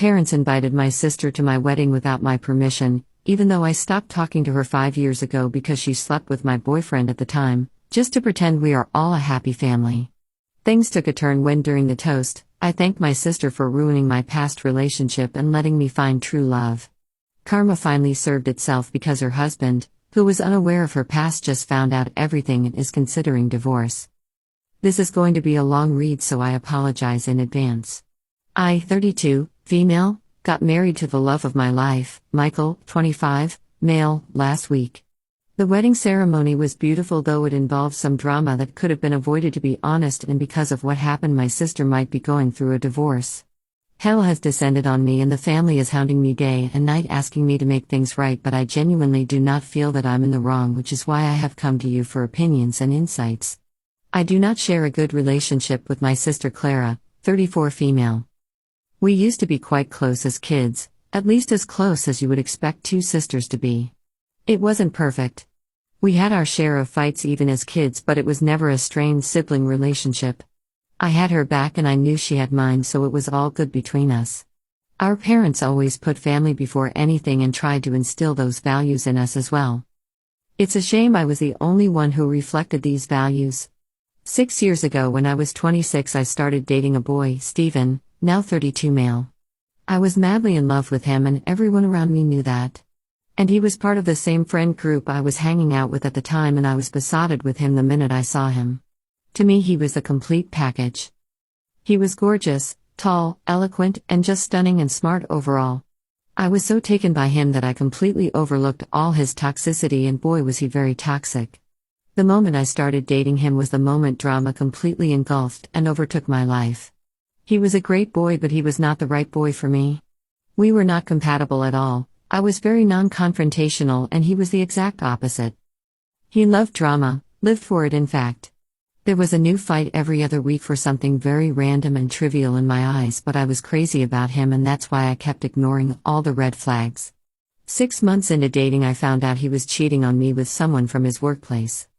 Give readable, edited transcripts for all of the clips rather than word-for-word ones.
parents invited my sister to my wedding without my permission, even though I stopped talking to her 5 years ago because she slept with my boyfriend at the time, just to pretend we are all a happy family. Things took a turn when, during the toast, I thanked my sister for ruining my past relationship and letting me find true love. Karma finally served itself because her husband, who was unaware of her past, just found out everything and is considering divorce. This is going to be a long read, so I apologize in advance. I, 32, female, got married to the love of my life, Michael, 25, male, last week. The wedding ceremony was beautiful, though it involved some drama that could have been avoided, to be honest, and because of what happened, my sister might be going through a divorce. Hell has descended on me and the family is hounding me day and night asking me to make things right, but I genuinely do not feel that I'm in the wrong, which is why I have come to you for opinions and insights. I do not share a good relationship with my sister Clara, 34, female. We used to be quite close as kids, at least as close as you would expect two sisters to be. It wasn't perfect. We had our share of fights even as kids, but it was never a strained sibling relationship. I had her back and I knew she had mine, so it was all good between us. Our parents always put family before anything and tried to instill those values in us as well. It's a shame I was the only one who reflected these values. 6 years ago, when I was 26, I started dating a boy, Steven, now 32, male. I was madly in love with him and everyone around me knew that. And he was part of the same friend group I was hanging out with at the time, and I was besotted with him the minute I saw him. To me, he was the complete package. He was gorgeous, tall, eloquent, and just stunning and smart overall. I was so taken by him that I completely overlooked all his toxicity, and boy was he very toxic. The moment I started dating him was the moment drama completely engulfed and overtook my life. He was a great boy, but he was not the right boy for me. We were not compatible at all. I was very non-confrontational and he was the exact opposite. He loved drama, lived for it in fact. There was a new fight every other week for something very random and trivial in my eyes, but I was crazy about him, and that's why I kept ignoring all the red flags. 6 months into dating, I found out he was cheating on me with someone from his workplace.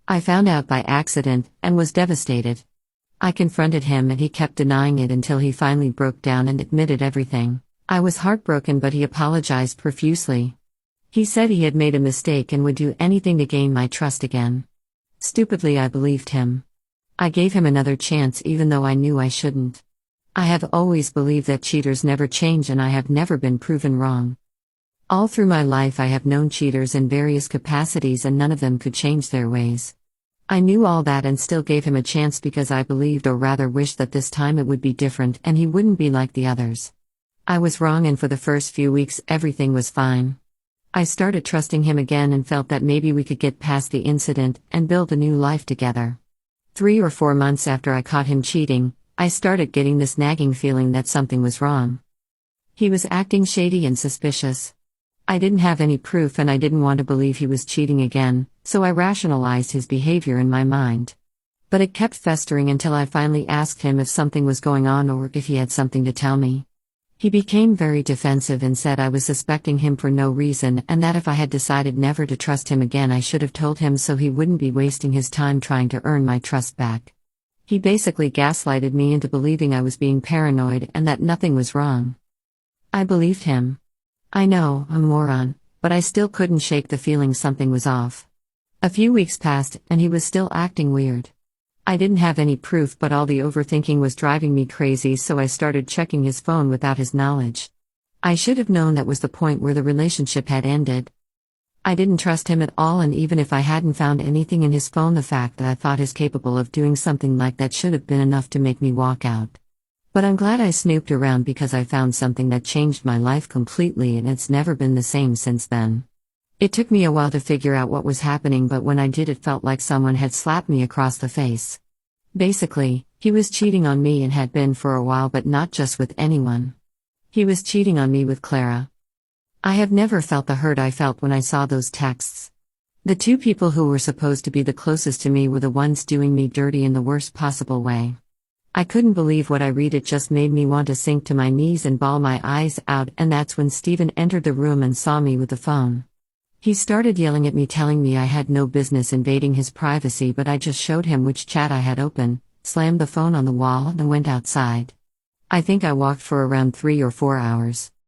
I found out by accident and was devastated. I confronted him and he kept denying it until he finally broke down and admitted everything. I was heartbroken, but he apologized profusely. He said he had made a mistake and would do anything to gain my trust again. Stupidly, I believed him. I gave him another chance even though I knew I shouldn't. I have always believed that cheaters never change, and I have never been proven wrong. All through my life I have known cheaters in various capacities and none of them could change their ways. I knew all that and still gave him a chance because I believed, or rather wished, that this time it would be different and he wouldn't be like the others. I was wrong, and for the first few weeks everything was fine. I started trusting him again and felt that maybe we could get past the incident and build a new life together. 3 or 4 months after I caught him cheating, I started getting this nagging feeling that something was wrong. He was acting shady and suspicious. I didn't have any proof and I didn't want to believe he was cheating again, so I rationalized his behavior in my mind. But it kept festering until I finally asked him if something was going on or if he had something to tell me. He became very defensive and said I was suspecting him for no reason, and that if I had decided never to trust him again I should have told him so he wouldn't be wasting his time trying to earn my trust back. He basically gaslighted me into believing I was being paranoid and that nothing was wrong. I believed him. I know, I'm a moron, but I still couldn't shake the feeling something was off. A few weeks passed and he was still acting weird. I didn't have any proof, but all the overthinking was driving me crazy, so I started checking his phone without his knowledge. I should have known that was the point where the relationship had ended. I didn't trust him at all, and even if I hadn't found anything in his phone, the fact that I thought he's capable of doing something like that should have been enough to make me walk out. But I'm glad I snooped around because I found something that changed my life completely, and it's never been the same since then. It took me a while to figure out what was happening, but when I did it felt like someone had slapped me across the face. Basically, he was cheating on me and had been for a while, but not just with anyone. He was cheating on me with Clara. I have never felt the hurt I felt when I saw those texts. The two people who were supposed to be the closest to me were the ones doing me dirty in the worst possible way. I couldn't believe what I read. It just made me want to sink to my knees and bawl my eyes out, and that's when Steven entered the room and saw me with the phone. He started yelling at me, telling me I had no business invading his privacy, but I just showed him which chat I had open, slammed the phone on the wall, and went outside. I think I walked for around 3 or 4 hours.